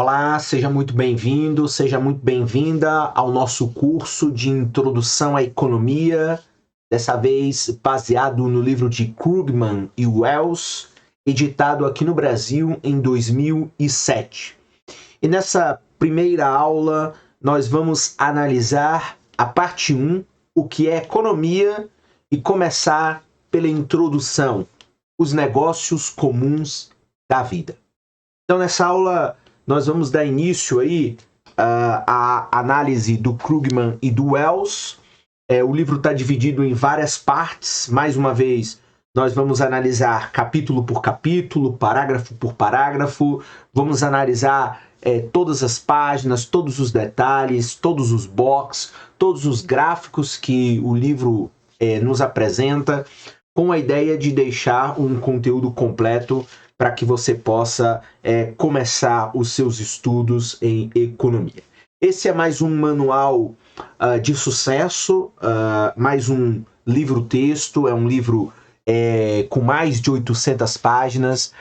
Olá, seja muito bem-vindo, seja muito bem-vinda ao nosso curso de Introdução à Economia, dessa vez baseado no livro de Krugman e Wells, editado aqui no Brasil em 2007. E nessa primeira aula, nós vamos analisar a parte 1, o que é economia, e começar pela introdução, os negócios comuns da vida. Então, nessa aula, nós vamos dar início aí à análise do Krugman e do Wells. O livro está dividido em várias partes. Mais uma vez, nós vamos analisar capítulo por capítulo, parágrafo por parágrafo. Vamos analisar todas as páginas, todos os detalhes, todos os boxes, todos os gráficos que o livro nos apresenta, com a ideia de deixar um conteúdo completo para que você possa começar os seus estudos em economia. Esse é mais um manual de sucesso, mais um livro-texto, é um livro com mais de 800 páginas,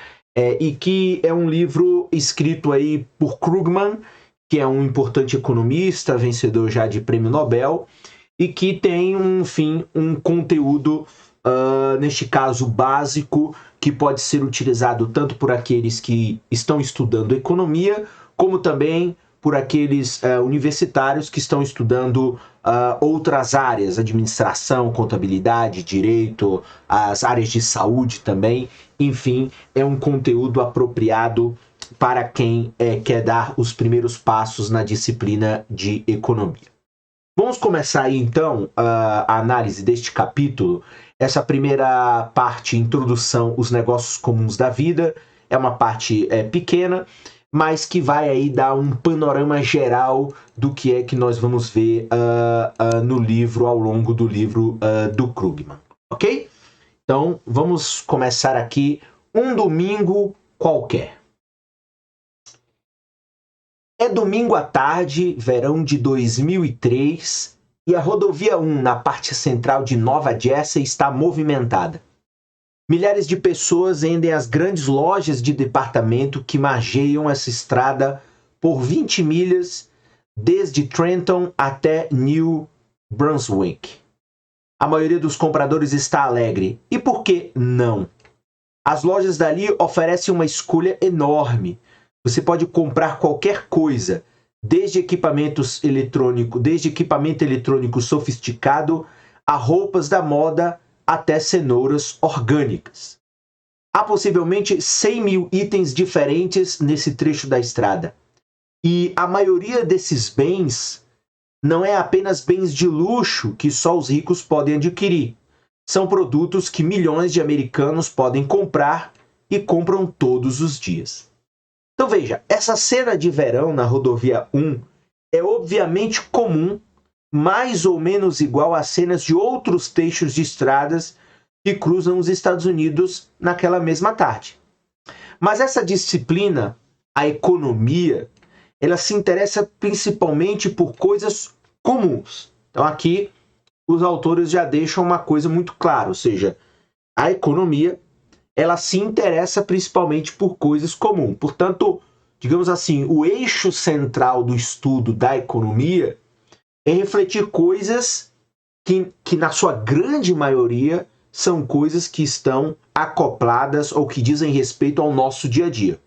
e que é um livro escrito aí por Krugman, que é um importante economista, vencedor já de Prêmio Nobel, e que tem, um conteúdo, neste caso, básico, que pode ser utilizado tanto por aqueles que estão estudando economia, como também por aqueles universitários que estão estudando outras áreas, administração, contabilidade, direito, as áreas de saúde também. Enfim, é um conteúdo apropriado para quem quer dar os primeiros passos na disciplina de economia. Vamos começar aí, então, a análise deste capítulo. Essa primeira parte, introdução, os negócios comuns da vida, é uma parte pequena, mas que vai aí dar um panorama geral do que é que nós vamos ver no livro, ao longo do livro do Krugman, ok? Então, vamos começar aqui um domingo qualquer. É domingo à tarde, verão de 2003, e a rodovia 1, na parte central de Nova Jersey, está movimentada. Milhares de pessoas endem as grandes lojas de departamento que margeiam essa estrada por 20 milhas, desde Trenton até New Brunswick. A maioria dos compradores está alegre. E por que não? As lojas dali oferecem uma escolha enorme. Você pode comprar qualquer coisa, desde equipamento eletrônico sofisticado a roupas da moda até cenouras orgânicas. Há possivelmente 100 mil itens diferentes nesse trecho da estrada. E a maioria desses bens não é apenas bens de luxo que só os ricos podem adquirir. São produtos que milhões de americanos podem comprar e compram todos os dias. Então veja, essa cena de verão na rodovia 1 é obviamente comum, mais ou menos igual às cenas de outros trechos de estradas que cruzam os Estados Unidos naquela mesma tarde. Mas essa disciplina, a economia, ela se interessa principalmente por coisas comuns. Então aqui os autores já deixam uma coisa muito clara, ou seja, a economia ela se interessa principalmente por coisas comuns. Portanto, digamos assim, o eixo central do estudo da economia é refletir coisas que na sua grande maioria, são coisas que estão acopladas ou que dizem respeito ao nosso dia a dia.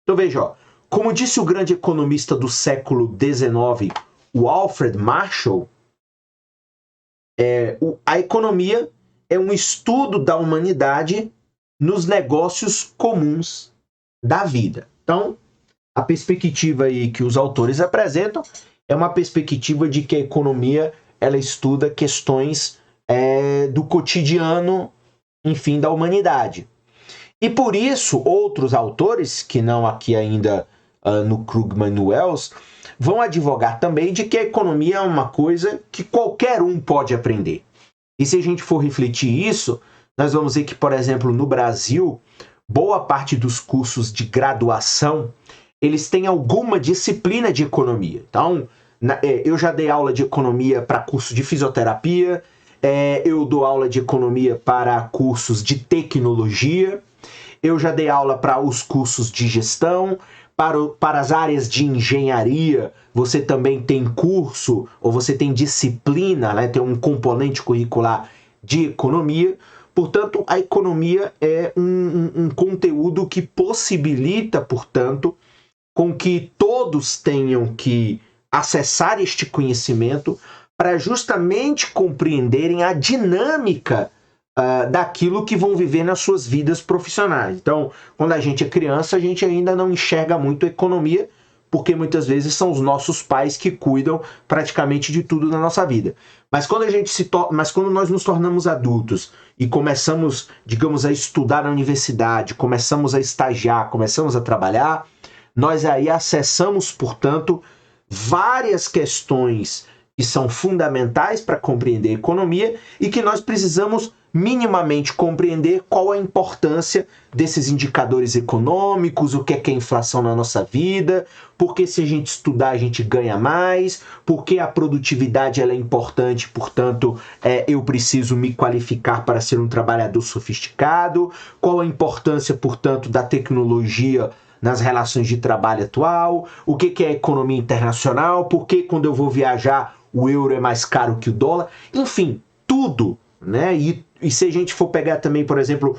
Então veja, ó, como disse o grande economista do século XIX, o Alfred Marshall, a economia é um estudo da humanidade nos negócios comuns da vida. Então, a perspectiva aí que os autores apresentam é uma perspectiva de que a economia ela estuda questões do cotidiano, enfim, da humanidade. E por isso, outros autores, que não aqui ainda no Krugman e no Wells, vão advogar também de que a economia é uma coisa que qualquer um pode aprender. E se a gente for refletir isso, nós vamos ver que, por exemplo, no Brasil, boa parte dos cursos de graduação, eles têm alguma disciplina de economia. Então, eu já dei aula de economia para curso de fisioterapia, eu dou aula de economia para cursos de tecnologia, eu já dei aula para os cursos de gestão, para as áreas de engenharia, você também tem curso, ou você tem disciplina, né? Tem um componente curricular de economia. Portanto, a economia é um conteúdo que possibilita, portanto, com que todos tenham que acessar este conhecimento para justamente compreenderem a dinâmica daquilo que vão viver nas suas vidas profissionais. Então, quando a gente é criança, a gente ainda não enxerga muito a economia, porque muitas vezes são os nossos pais que cuidam praticamente de tudo na nossa vida. Mas quando nós nos tornamos adultos e começamos, digamos, a estudar na universidade, começamos a estagiar, começamos a trabalhar, nós aí acessamos, portanto, várias questões que são fundamentais para compreender a economia e que nós precisamos minimamente compreender qual a importância desses indicadores econômicos, o que é inflação na nossa vida, porque se a gente estudar a gente ganha mais, porque a produtividade ela é importante, portanto eu preciso me qualificar para ser um trabalhador sofisticado, qual a importância, portanto, da tecnologia nas relações de trabalho atual, o que é a economia internacional, por que quando eu vou viajar o euro é mais caro que o dólar, enfim, tudo, né? E se a gente for pegar também, por exemplo,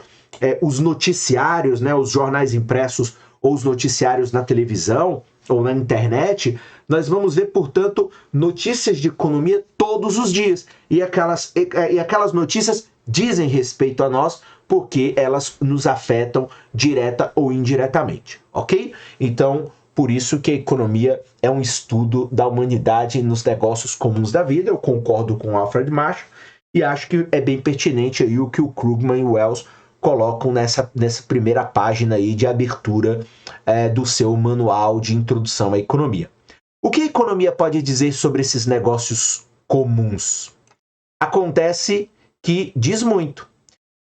os noticiários, né, os jornais impressos ou os noticiários na televisão ou na internet, nós vamos ver, portanto, notícias de economia todos os dias. E aquelas notícias dizem respeito a nós porque elas nos afetam direta ou indiretamente, ok? Então, por isso que a economia é um estudo da humanidade nos negócios comuns da vida. Eu concordo com o Alfred Marshall e acho que é bem pertinente aí o que o Krugman e o Wells colocam nessa primeira página aí de abertura do seu manual de introdução à economia. O que a economia pode dizer sobre esses negócios comuns? Acontece que diz muito.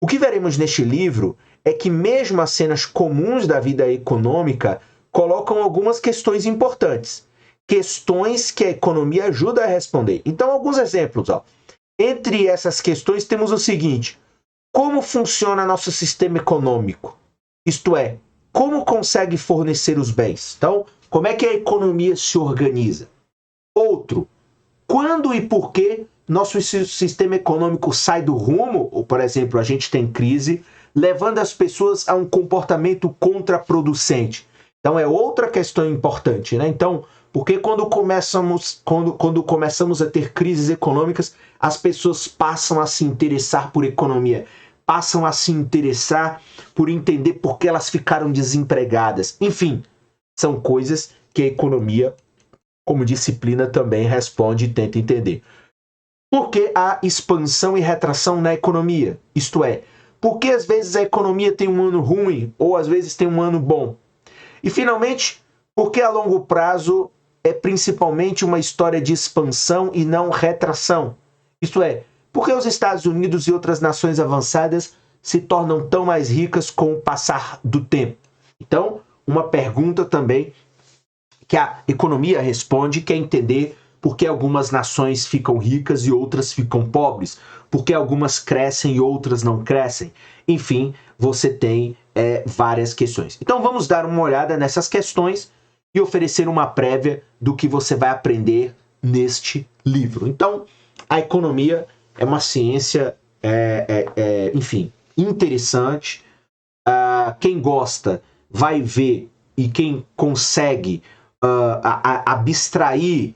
O que veremos neste livro é que mesmo as cenas comuns da vida econômica colocam algumas questões importantes, questões que a economia ajuda a responder. Então, alguns exemplos. Entre essas questões temos o seguinte: como funciona nosso sistema econômico? Isto é, como consegue fornecer os bens? Então, como é que a economia se organiza? Outro, quando e por que nosso sistema econômico sai do rumo, ou, por exemplo, a gente tem crise, levando as pessoas a um comportamento contraproducente. Então, é outra questão importante, né? Então, porque quando começamos a ter crises econômicas, as pessoas passam a se interessar por economia, passam a se interessar por entender por que elas ficaram desempregadas. Enfim, são coisas que a economia, como disciplina, também responde e tenta entender. Por que há expansão e retração na economia? Isto é, por que às vezes a economia tem um ano ruim ou às vezes tem um ano bom? E finalmente, por que a longo prazo é principalmente uma história de expansão e não retração? Isto é, por que os Estados Unidos e outras nações avançadas se tornam tão mais ricas com o passar do tempo? Então, uma pergunta também que a economia responde, que é entender por que algumas nações ficam ricas e outras ficam pobres, por que algumas crescem e outras não crescem. Enfim, você tem várias questões. Então vamos dar uma olhada nessas questões e oferecer uma prévia do que você vai aprender neste livro. Então, a economia é uma ciência, enfim, interessante. Quem gosta vai ver, e quem consegue abstrair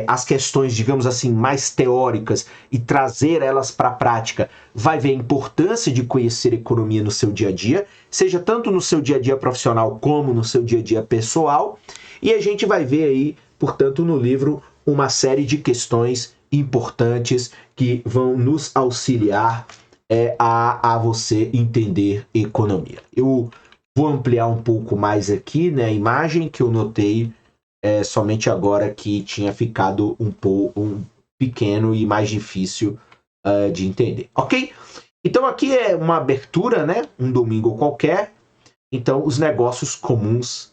as questões, digamos assim, mais teóricas e trazer elas para a prática, vai ver a importância de conhecer economia no seu dia a dia, seja tanto no seu dia a dia profissional como no seu dia a dia pessoal. E a gente vai ver aí, portanto, no livro, uma série de questões importantes que vão nos auxiliar a você entender economia. Eu vou ampliar um pouco mais aqui, né, a imagem que eu notei somente agora que tinha ficado um pouco pequeno e mais difícil de entender, ok? Então aqui é uma abertura, né? Um domingo qualquer. Então, os negócios comuns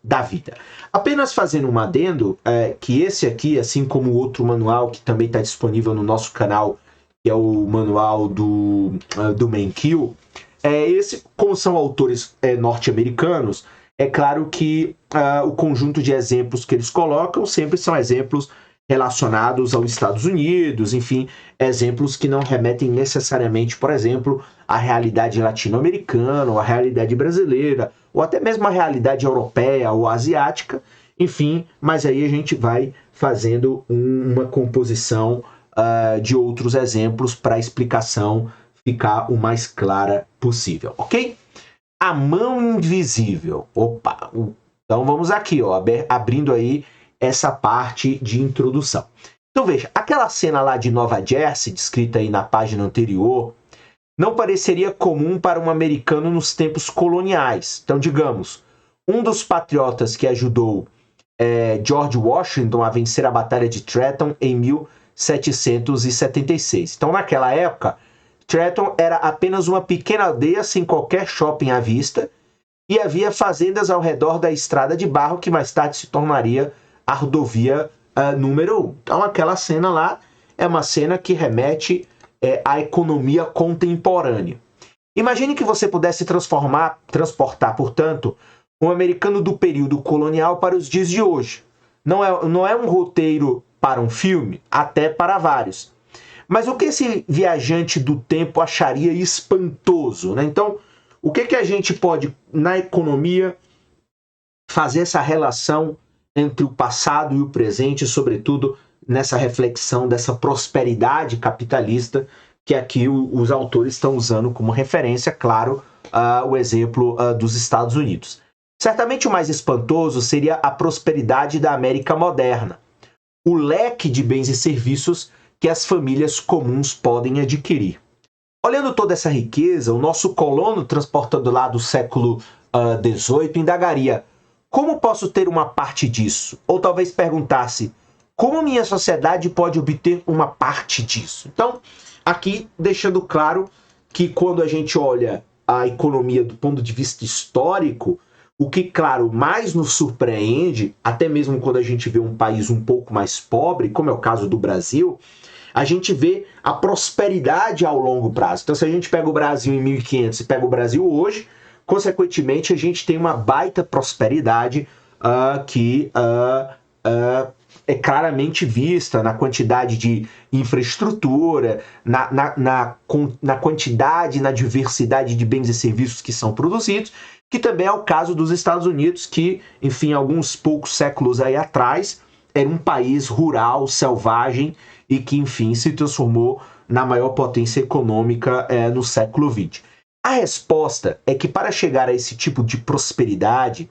da vida. Apenas fazendo um adendo, que esse aqui, assim como o outro manual que também está disponível no nosso canal, que é o manual do Mankiw, esse, como são autores norte-americanos, é claro que o conjunto de exemplos que eles colocam sempre são exemplos relacionados aos Estados Unidos, enfim, exemplos que não remetem necessariamente, por exemplo, à realidade latino-americana, ou à realidade brasileira, ou até mesmo à realidade europeia ou asiática, enfim, mas aí a gente vai fazendo uma composição de outros exemplos para a explicação ficar o mais clara possível, ok? A mão invisível. Opa! Então vamos aqui, ó, abrindo aí essa parte de introdução. Então veja, aquela cena lá de Nova Jersey, descrita aí na página anterior, não pareceria comum para um americano nos tempos coloniais. Então, digamos, um dos patriotas que ajudou George Washington a vencer a Batalha de Trenton em 1776. Então, naquela época, Trenton era apenas uma pequena aldeia sem qualquer shopping à vista e havia fazendas ao redor da estrada de barro que mais tarde se tornaria a rodovia número 1. Então aquela cena lá é uma cena que remete à economia contemporânea. Imagine que você pudesse transportar, portanto, um americano do período colonial para os dias de hoje. Não é um roteiro para um filme, até para vários. Mas o que esse viajante do tempo acharia espantoso, né? Então, o que a gente pode, na economia, fazer essa relação entre o passado e o presente, sobretudo nessa reflexão dessa prosperidade capitalista que aqui os autores estão usando como referência, claro, o exemplo dos Estados Unidos. Certamente o mais espantoso seria a prosperidade da América moderna, o leque de bens e serviços que as famílias comuns podem adquirir. Olhando toda essa riqueza, o nosso colono transportando lá do século XVIII indagaria: como posso ter uma parte disso? Ou talvez perguntasse: como minha sociedade pode obter uma parte disso? Então, aqui deixando claro que quando a gente olha a economia do ponto de vista histórico, o que, claro, mais nos surpreende, até mesmo quando a gente vê um país um pouco mais pobre, como é o caso do Brasil, a gente vê a prosperidade ao longo prazo. Então, se a gente pega o Brasil em 1500 e pega o Brasil hoje, consequentemente, a gente tem uma baita prosperidade que é claramente vista na quantidade de infraestrutura, na quantidade, na diversidade de bens e serviços que são produzidos, que também é o caso dos Estados Unidos, que, enfim, alguns poucos séculos aí atrás, era um país rural, selvagem, e que, enfim, se transformou na maior potência econômica no século XX. A resposta é que para chegar a esse tipo de prosperidade,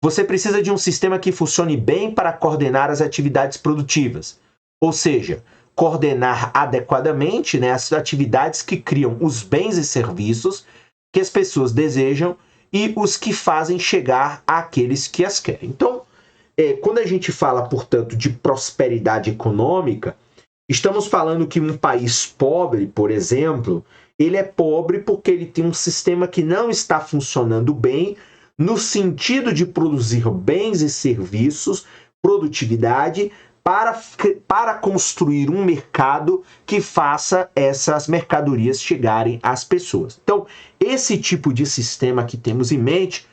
você precisa de um sistema que funcione bem para coordenar as atividades produtivas, ou seja, coordenar adequadamente, né, as atividades que criam os bens e serviços que as pessoas desejam e os que fazem chegar àqueles que as querem. Então, quando a gente fala, portanto, de prosperidade econômica, estamos falando que um país pobre, por exemplo, ele é pobre porque ele tem um sistema que não está funcionando bem no sentido de produzir bens e serviços, produtividade, para construir um mercado que faça essas mercadorias chegarem às pessoas. Então, esse tipo de sistema que temos em mente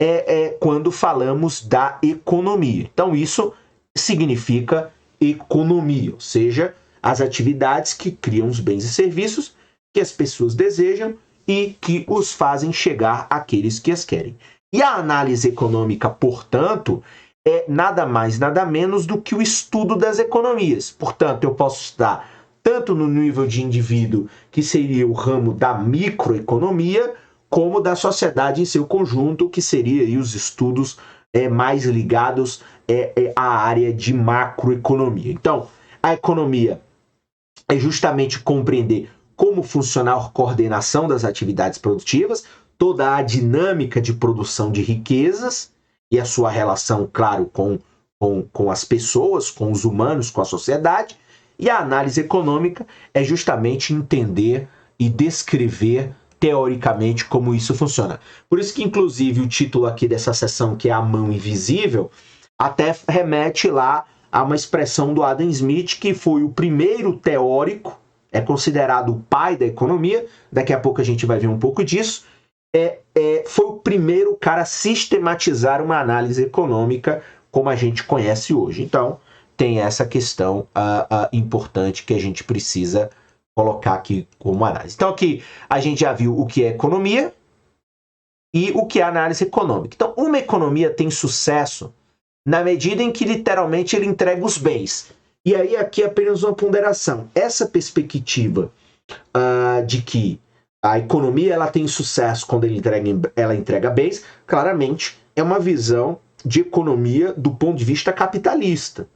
é quando falamos da economia. Então, isso significa economia, ou seja, as atividades que criam os bens e serviços que as pessoas desejam e que os fazem chegar àqueles que as querem. E a análise econômica, portanto, é nada mais, nada menos do que o estudo das economias. Portanto, eu posso estudar tanto no nível de indivíduo, que seria o ramo da microeconomia, como da sociedade em seu conjunto, que seria aí os estudos mais ligados à área de macroeconomia. Então, a economia é justamente compreender como funciona a coordenação das atividades produtivas, toda a dinâmica de produção de riquezas e a sua relação, claro, com as pessoas, com os humanos, com a sociedade. E a análise econômica é justamente entender e descrever teoricamente como isso funciona. Por isso que, inclusive, o título aqui dessa sessão, que é A Mão Invisível, até remete lá a uma expressão do Adam Smith, que foi o primeiro teórico, é considerado o pai da economia, daqui a pouco a gente vai ver um pouco disso, foi o primeiro cara a sistematizar uma análise econômica como a gente conhece hoje. Então, tem essa questão importante que a gente precisa colocar aqui como análise. Então, aqui a gente já viu o que é economia e o que é análise econômica. Então, uma economia tem sucesso na medida em que, literalmente, ele entrega os bens. E aí, aqui é apenas uma ponderação. Essa perspectiva de que a economia ela tem sucesso quando ela entrega bens, claramente é uma visão de economia do ponto de vista capitalista.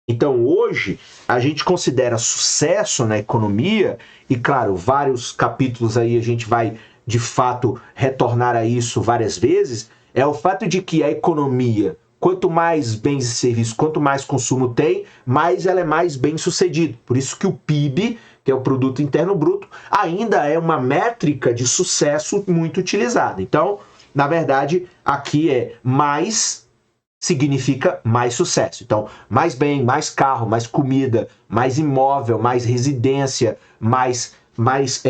Então, hoje, a gente considera sucesso na economia, e claro, vários capítulos aí a gente vai, de fato, retornar a isso várias vezes, é o fato de que a economia, quanto mais bens e serviços, quanto mais consumo tem, mais ela é mais bem sucedida. Por isso que o PIB, que é o Produto Interno Bruto, ainda é uma métrica de sucesso muito utilizada. Então, na verdade, aqui mais significa mais sucesso. Então, mais bem, mais carro, mais comida, mais imóvel, mais residência, mais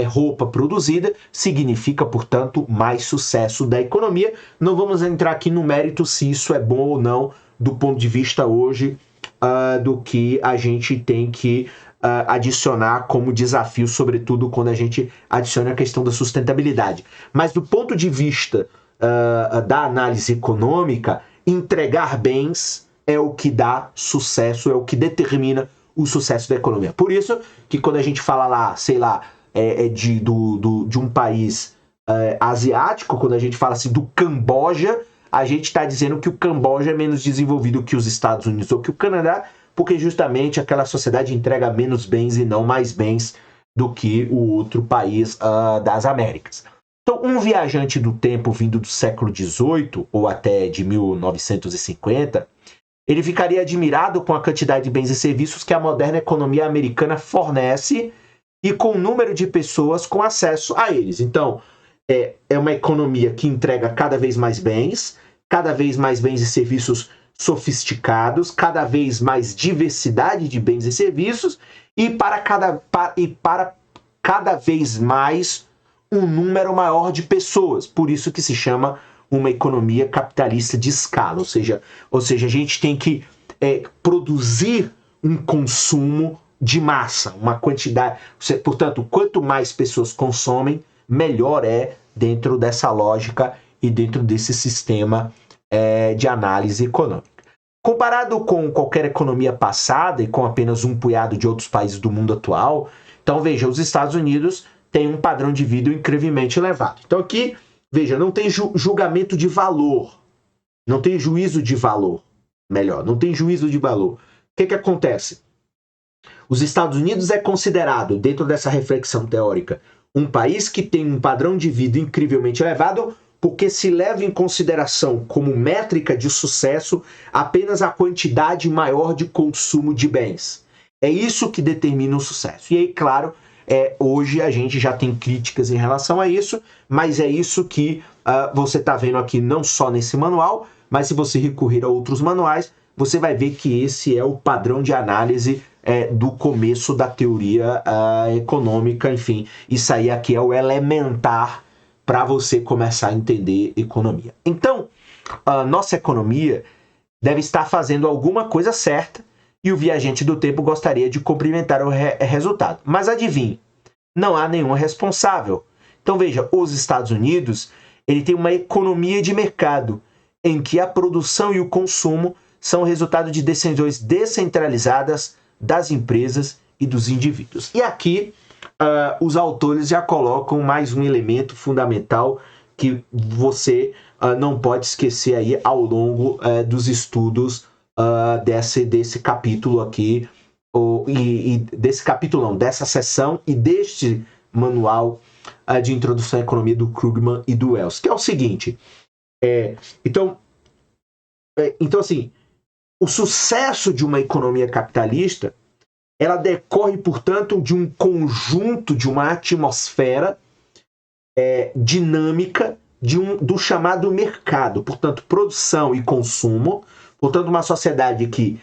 roupa produzida, significa, portanto, mais sucesso da economia. Não vamos entrar aqui no mérito se isso é bom ou não, do ponto de vista hoje do que a gente tem que adicionar como desafio, sobretudo quando a gente adiciona a questão da sustentabilidade. Mas do ponto de vista da análise econômica, entregar bens é o que dá sucesso, é o que determina o sucesso da economia. Por isso que quando a gente fala lá, sei lá, de um país asiático, quando a gente fala assim do Camboja, a gente está dizendo que o Camboja é menos desenvolvido que os Estados Unidos ou que o Canadá, porque justamente aquela sociedade entrega menos bens e não mais bens do que o outro país das Américas. Então, um viajante do tempo vindo do século XVIII ou até de 1950, ele ficaria admirado com a quantidade de bens e serviços que a moderna economia americana fornece e com o número de pessoas com acesso a eles. Então, é uma economia que entrega cada vez mais bens e serviços sofisticados, cada vez mais diversidade de bens e serviços e para cada vez mais um número maior de pessoas. Por isso que se chama uma economia capitalista de escala. Ou seja, a gente tem que produzir um consumo de massa, uma quantidade. Portanto, quanto mais pessoas consomem, melhor é dentro dessa lógica e dentro desse sistema de análise econômica. Comparado com qualquer economia passada e com apenas um punhado de outros países do mundo atual, então veja, os Estados Unidos têm um padrão de vida incrivelmente elevado. Então aqui, veja, não tem julgamento de valor, não tem juízo de valor, não tem juízo de valor. O que acontece? Os Estados Unidos é considerado, dentro dessa reflexão teórica, um país que tem um padrão de vida incrivelmente elevado porque se leva em consideração como métrica de sucesso apenas a quantidade maior de consumo de bens. É isso que determina o sucesso. E aí, claro, hoje a gente já tem críticas em relação a isso, mas é isso que você está vendo aqui não só nesse manual, mas se você recorrer a outros manuais, você vai ver que esse é o padrão de análise do começo da teoria econômica, enfim, isso aí aqui é o elementar para você começar a entender economia. Então, a nossa economia deve estar fazendo alguma coisa certa e o viajante do tempo gostaria de cumprimentar o resultado. Mas adivinhe, não há nenhum responsável. Então veja, os Estados Unidos, ele tem uma economia de mercado em que a produção e o consumo são resultado de decisões descentralizadas das empresas e dos indivíduos. E aqui os autores já colocam mais um elemento fundamental que você não pode esquecer aí ao longo dos estudos desse capítulo aqui, desse capítulo não, dessa sessão e deste manual de introdução à economia do Krugman e do Wells, que é o seguinte, então assim, o sucesso de uma economia capitalista, ela decorre, portanto, de um conjunto, de uma atmosfera dinâmica do chamado mercado. Portanto, produção e consumo. Portanto, uma sociedade que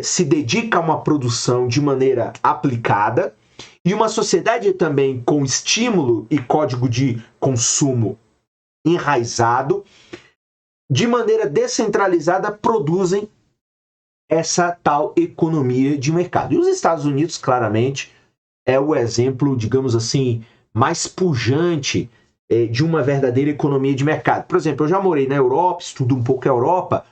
se dedica a uma produção de maneira aplicada e uma sociedade também com estímulo e código de consumo enraizado, de maneira descentralizada, produzem essa tal economia de mercado. E os Estados Unidos, claramente, é o exemplo, digamos assim, mais pujante de uma verdadeira economia de mercado. Por exemplo, eu já morei na Europa, estudo um pouco a Europa,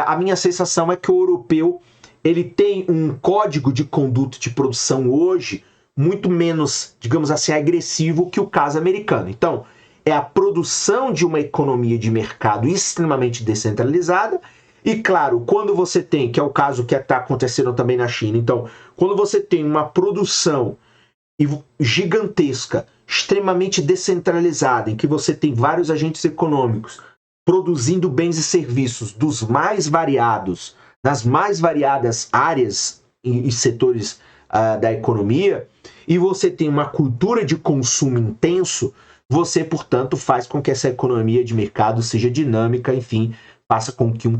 a minha sensação é que o europeu ele tem um código de conduta de produção hoje muito menos, digamos assim, agressivo que o caso americano. Então, é a produção de uma economia de mercado extremamente descentralizada e, claro, quando você tem, que é o caso que está acontecendo também na China, então, quando você tem uma produção gigantesca, extremamente descentralizada, em que você tem vários agentes econômicos produzindo bens e serviços dos mais variados, nas mais variadas áreas e setores da economia, e você tem uma cultura de consumo intenso, você, portanto, faz com que essa economia de mercado seja dinâmica, enfim, faça com que o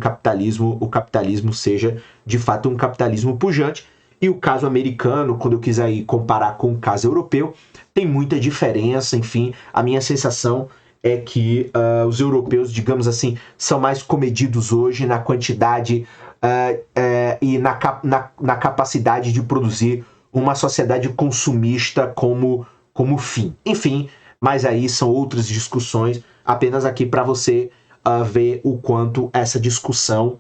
capitalismo seja, de fato, um capitalismo pujante. E o caso americano, quando eu quiser ir comparar com o caso europeu, tem muita diferença, enfim, a minha sensação é que os europeus, digamos assim, são mais comedidos hoje na quantidade e na capacidade de produzir uma sociedade consumista como fim. Enfim, mas aí são outras discussões, apenas aqui para você ver o quanto essa discussão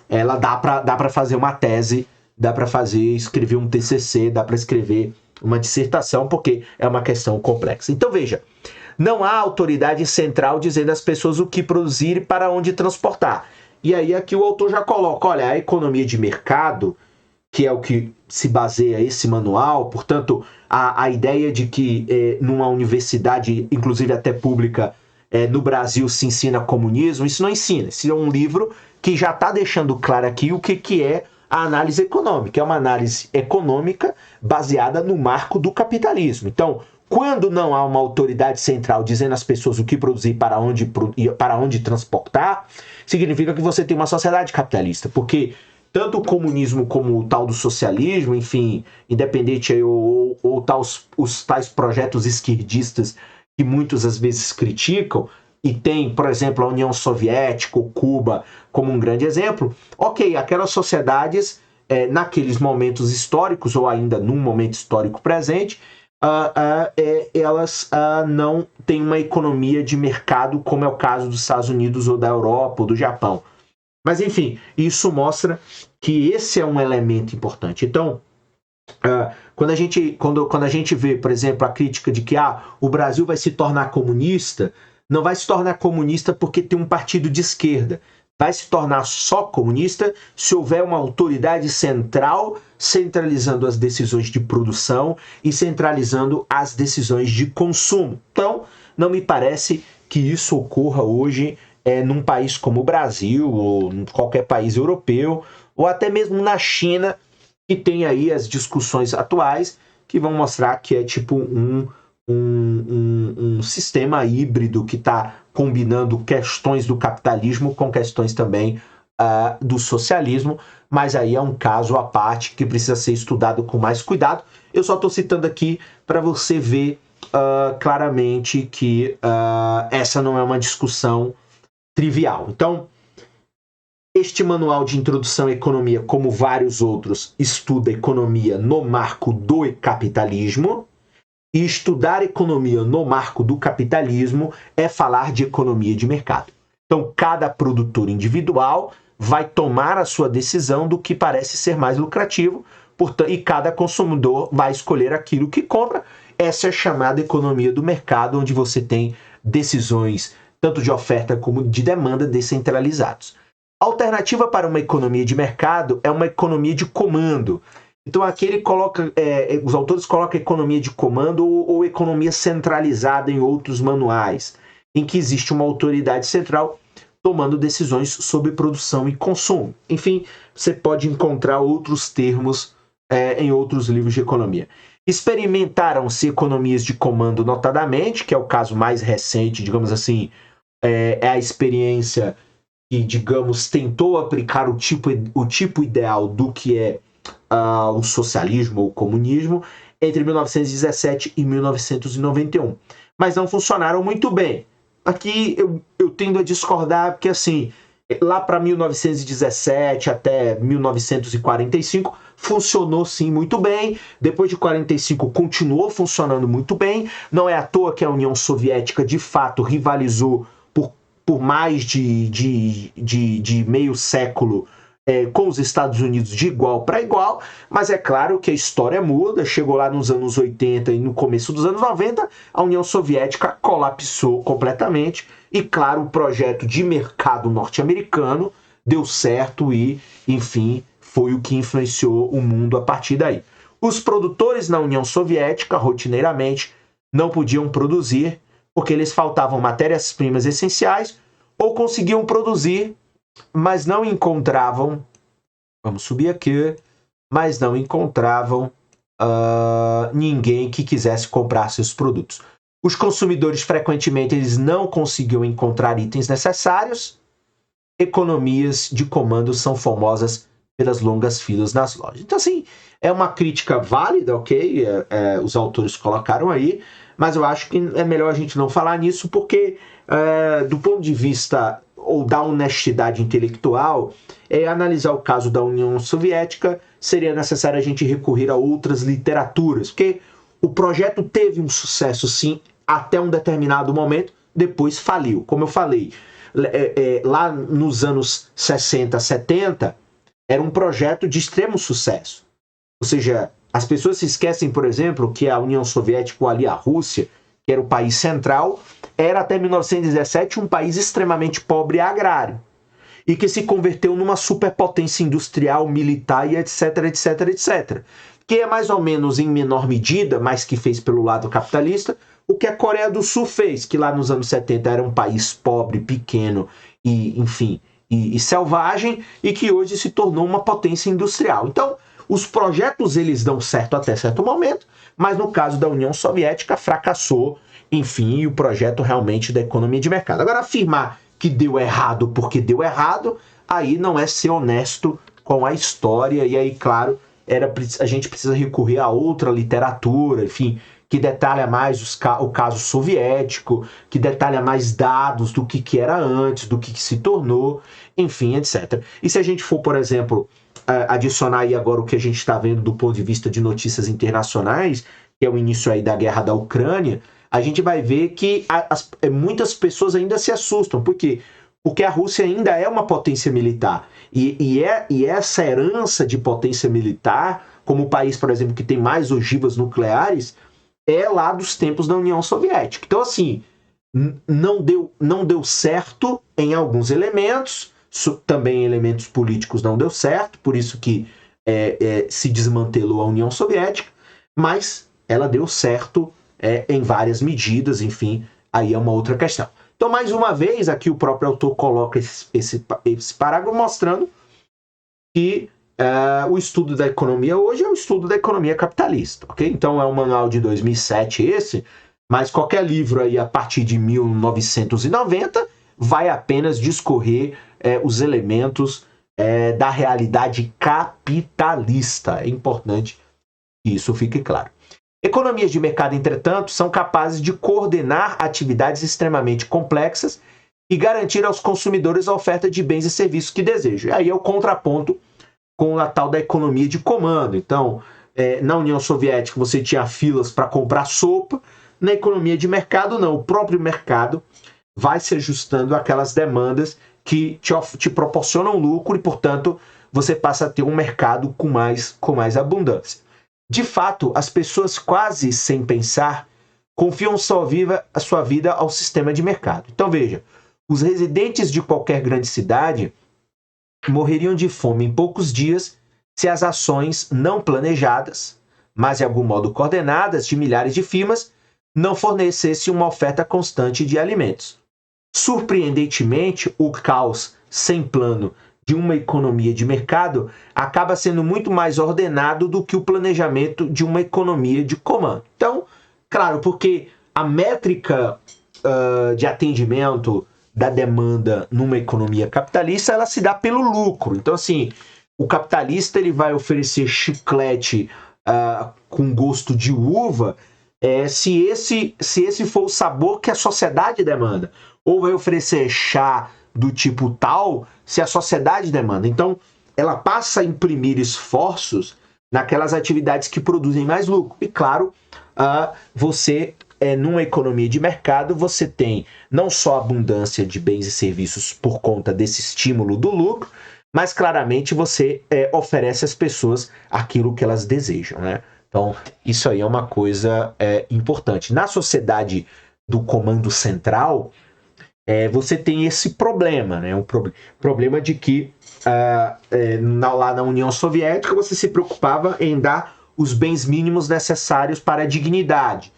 ela dá para fazer uma tese, dá para escrever um TCC, dá para escrever uma dissertação, porque é uma questão complexa. Então veja, não há autoridade central dizendo às pessoas o que produzir e para onde transportar. E aí aqui o autor já coloca, olha, a economia de mercado, que é o que se baseia esse manual, portanto, a ideia de que numa universidade, inclusive até pública, no Brasil se ensina comunismo, isso não ensina. Isso é um livro que já está deixando claro aqui o que é a análise econômica. É uma análise econômica baseada no marco do capitalismo. Então, quando não há uma autoridade central dizendo às pessoas o que produzir para onde transportar, significa que você tem uma sociedade capitalista, porque tanto o comunismo como o tal do socialismo, enfim, independente aí, ou os tais projetos esquerdistas que muitos às vezes criticam, e tem, por exemplo, a União Soviética ou Cuba como um grande exemplo, ok, aquelas sociedades, naqueles momentos históricos, ou ainda num momento histórico presente, elas não têm uma economia de mercado, como é o caso dos Estados Unidos ou da Europa ou do Japão. Mas, enfim, isso mostra que esse é um elemento importante. Então, quando a gente vê, por exemplo, a crítica de que o Brasil vai se tornar comunista, não vai se tornar comunista porque tem um partido de esquerda. Vai se tornar só comunista se houver uma autoridade central centralizando as decisões de produção e centralizando as decisões de consumo. Então, não me parece que isso ocorra hoje num país como o Brasil, ou em qualquer país europeu, ou até mesmo na China, que tem aí as discussões atuais que vão mostrar que é tipo um sistema híbrido que está combinando questões do capitalismo com questões também do socialismo, mas aí é um caso à parte que precisa ser estudado com mais cuidado. Eu só estou citando aqui para você ver claramente que essa não é uma discussão trivial. Então, este manual de introdução à economia, como vários outros, estuda economia no marco do capitalismo, e estudar economia no marco do capitalismo é falar de economia de mercado. Então, cada produtor individual vai tomar a sua decisão do que parece ser mais lucrativo, e cada consumidor vai escolher aquilo que compra. Essa é a chamada economia do mercado, onde você tem decisões tanto de oferta como de demanda descentralizados. A alternativa para uma economia de mercado é uma economia de comando. Então aqui os autores colocam economia de comando ou economia centralizada em outros manuais, em que existe uma autoridade central tomando decisões sobre produção e consumo. Enfim, você pode encontrar outros termos em outros livros de economia. Experimentaram-se economias de comando notadamente, que é o caso mais recente, digamos assim, é a experiência que, digamos, tentou aplicar o tipo ideal do que é o socialismo ou o comunismo entre 1917 e 1991. Mas não funcionaram muito bem. aqui eu tendo a discordar, porque assim, lá para 1917 até 1945 funcionou sim muito bem. Depois de 45 continuou funcionando muito bem. Não é à toa que a União Soviética de fato rivalizou por mais de meio século com os Estados Unidos de igual para igual, mas é claro que a história muda. Chegou lá nos anos 80 e no começo dos anos 90, a União Soviética colapsou completamente e, claro, o projeto de mercado norte-americano deu certo e, enfim, foi o que influenciou o mundo a partir daí. Os produtores na União Soviética, rotineiramente, não podiam produzir porque lhes faltavam matérias-primas essenciais ou conseguiam produzir, mas não encontravam, vamos subir aqui, mas não encontravam ninguém que quisesse comprar seus produtos. Os consumidores, frequentemente, eles não conseguiam encontrar itens necessários. Economias de comando são famosas pelas longas filas nas lojas. Então, assim, é uma crítica válida, ok? Os autores colocaram aí, mas eu acho que é melhor a gente não falar nisso, porque do ponto de vista ou da honestidade intelectual, analisar o caso da União Soviética, seria necessário a gente recorrer a outras literaturas, porque o projeto teve um sucesso, sim, até um determinado momento, depois faliu. Como eu falei, lá nos anos 60, 70, era um projeto de extremo sucesso. Ou seja, as pessoas se esquecem, por exemplo, que a União Soviética, ou ali a Rússia, que era o país central, era até 1917 um país extremamente pobre e agrário, e que se converteu numa superpotência industrial, militar e etc, etc, etc. Que é mais ou menos em menor medida, mas que fez pelo lado capitalista, o que a Coreia do Sul fez, que lá nos anos 70 era um país pobre, pequeno e, enfim, e selvagem, e que hoje se tornou uma potência industrial. Então, os projetos eles dão certo até certo momento, mas no caso da União Soviética fracassou, enfim, e o projeto realmente da economia de mercado. Agora, afirmar que deu errado porque deu errado, aí não é ser honesto com a história, e aí, claro, a gente precisa recorrer a outra literatura, enfim, que detalha mais o caso soviético, que detalha mais dados do que era antes, do que se tornou, enfim, etc. E se a gente for, por exemplo, adicionar aí agora o que a gente está vendo do ponto de vista de notícias internacionais, que é o início aí da guerra da Ucrânia, a gente vai ver que muitas pessoas ainda se assustam. Por quê? Porque a Rússia ainda é uma potência militar. E essa herança de potência militar, como o país, por exemplo, que tem mais ogivas nucleares, é lá dos tempos da União Soviética. Então, assim, não deu certo em alguns elementos, também em elementos políticos não deu certo, por isso que se desmantelou a União Soviética, mas ela deu certo em várias medidas, enfim, aí é uma outra questão. Então, mais uma vez, aqui o próprio autor coloca esse parágrafo mostrando que o estudo da economia hoje é o estudo da economia capitalista, ok? Então, é um manual de 2007 esse, mas qualquer livro aí a partir de 1990 vai apenas discorrer os elementos da realidade capitalista. É importante que isso fique claro. Economias de mercado, entretanto, são capazes de coordenar atividades extremamente complexas e garantir aos consumidores a oferta de bens e serviços que desejam. E aí é o contraponto com a tal da economia de comando. Então, na União Soviética você tinha filas para comprar sopa, na economia de mercado não, o próprio mercado vai se ajustando àquelas demandas que te proporcionam lucro e, portanto, você passa a ter um mercado com mais abundância. De fato, as pessoas quase sem pensar confiam a sua vida ao sistema de mercado. Então veja, os residentes de qualquer grande cidade morreriam de fome em poucos dias se as ações não planejadas, mas de algum modo coordenadas de milhares de firmas, não fornecessem uma oferta constante de alimentos. Surpreendentemente, o caos sem plano de uma economia de mercado acaba sendo muito mais ordenado do que o planejamento de uma economia de comando. Então, claro, porque a métrica de atendimento da demanda numa economia capitalista, ela se dá pelo lucro. Então, assim, o capitalista ele vai oferecer chiclete com gosto de uva se esse for o sabor que a sociedade demanda. ou vai oferecer chá do tipo tal se a sociedade demanda. Então, ela passa a imprimir esforços naquelas atividades que produzem mais lucro. E claro, você, numa economia de mercado, você tem não só abundância de bens e serviços por conta desse estímulo do lucro, mas claramente você oferece às pessoas aquilo que elas desejam, né? Então, isso aí é uma coisa importante. Na sociedade do comando central, você tem esse problema, né? Um problema de que lá na União Soviética você se preocupava em dar os bens mínimos necessários para a dignidade.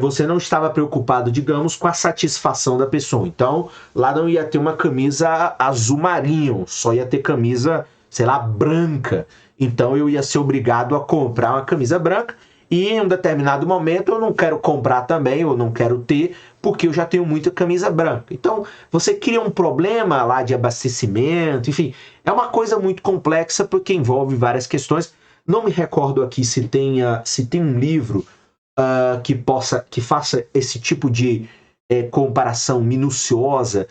Você não estava preocupado, digamos, com a satisfação da pessoa. Então, lá não ia ter uma camisa azul marinho, só ia ter camisa, sei lá, branca. Então, eu ia ser obrigado a comprar uma camisa branca e em um determinado momento eu não quero comprar também, ou não quero ter, porque eu já tenho muita camisa branca. Então, você cria um problema lá de abastecimento, enfim, é uma coisa muito complexa porque envolve várias questões. Não me recordo aqui se tem um livro que faça esse tipo de comparação minuciosa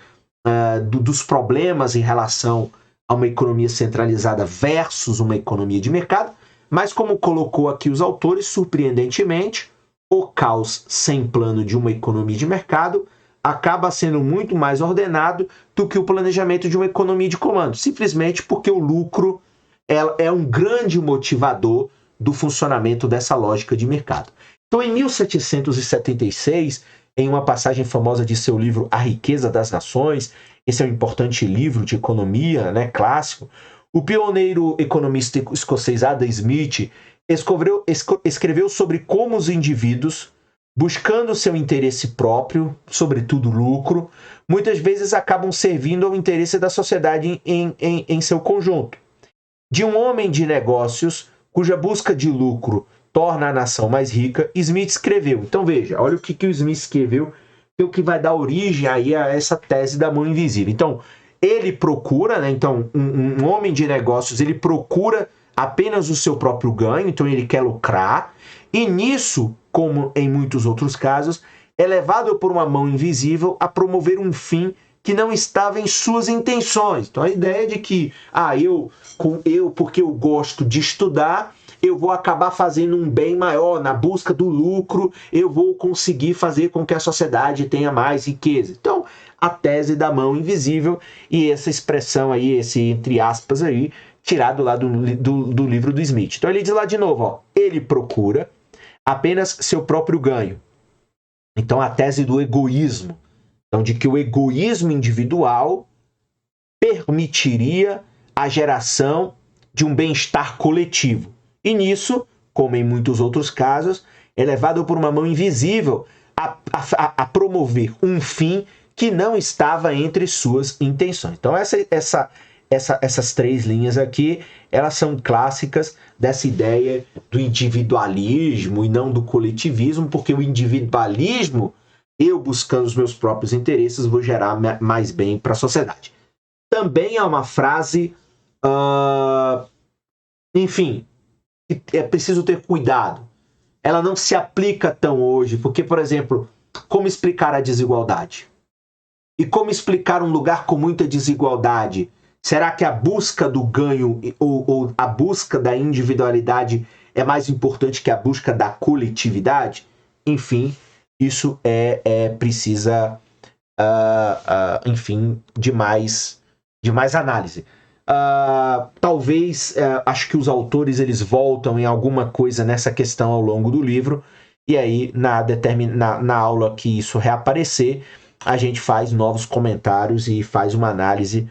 dos problemas em relação a uma economia centralizada versus uma economia de mercado, mas como colocou aqui os autores, surpreendentemente, o caos sem plano de uma economia de mercado acaba sendo muito mais ordenado do que o planejamento de uma economia de comando, simplesmente porque o lucro é um grande motivador do funcionamento dessa lógica de mercado. Então, em 1776, em uma passagem famosa de seu livro A Riqueza das Nações, esse é um importante livro de economia, né, clássico, o pioneiro economista escocês Adam Smith escreveu sobre como os indivíduos, buscando seu interesse próprio, sobretudo lucro, muitas vezes acabam servindo ao interesse da sociedade em seu conjunto. De um homem de negócios cuja busca de lucro torna a nação mais rica, Smith escreveu. Então veja, olha o que o Smith escreveu, que é o que vai dar origem aí a essa tese da mão invisível. Então, ele procura, né? Então, um homem de negócios, ele procura apenas o seu próprio ganho, então ele quer lucrar, e nisso, como em muitos outros casos, é levado por uma mão invisível a promover um fim que não estava em suas intenções. Então, a ideia de que, porque eu gosto de estudar, eu vou acabar fazendo um bem maior na busca do lucro, eu vou conseguir fazer com que a sociedade tenha mais riqueza. Então, a tese da mão invisível, e essa expressão aí, esse entre aspas aí, tirado lá do livro do Smith. Então ele diz lá de novo, ele procura apenas seu próprio ganho. Então a tese do egoísmo, então de que o egoísmo individual permitiria a geração de um bem-estar coletivo. E nisso, como em muitos outros casos, é levado por uma mão invisível a promover um fim que não estava entre suas intenções. Então essas três linhas aqui, elas são clássicas dessa ideia do individualismo e não do coletivismo, porque o individualismo, eu buscando os meus próprios interesses, vou gerar mais bem para a sociedade. Também há uma frase, enfim, é preciso ter cuidado. Ela não se aplica tão hoje, porque, por exemplo, como explicar a desigualdade? E como explicar um lugar com muita desigualdade? Será que a busca do ganho ou a busca da individualidade é mais importante que a busca da coletividade? Enfim, isso precisa, enfim, de mais análise. Talvez, acho que os autores eles voltam em alguma coisa nessa questão ao longo do livro, e aí na aula que isso reaparecer, a gente faz novos comentários e faz uma análise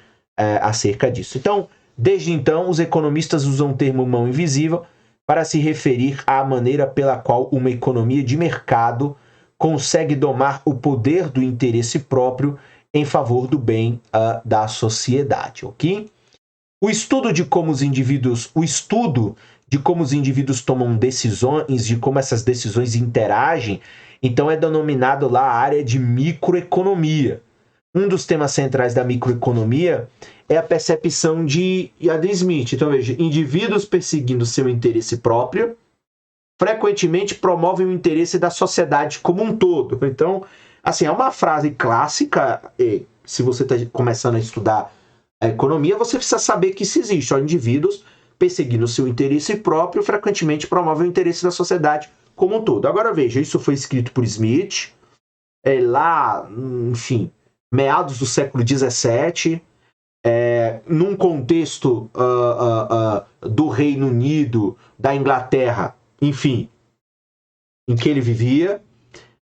acerca disso. Então, desde então, os economistas usam o termo mão invisível para se referir à maneira pela qual uma economia de mercado consegue domar o poder do interesse próprio em favor do bem da sociedade, ok? O estudo de como os indivíduos tomam decisões, de como essas decisões interagem, então é denominado lá a área de microeconomia. Um dos temas centrais da microeconomia é a percepção de Adam Smith. Então veja, indivíduos perseguindo seu interesse próprio frequentemente promovem o interesse da sociedade como um todo. Então, assim, é uma frase clássica, se você está começando a estudar a economia, você precisa saber que isso existe. Ó, indivíduos perseguindo seu interesse próprio frequentemente promovem o interesse da sociedade como um todo. Agora veja, isso foi escrito por Smith, lá, enfim, meados do século XVII, num contexto do Reino Unido, da Inglaterra, enfim, em que ele vivia,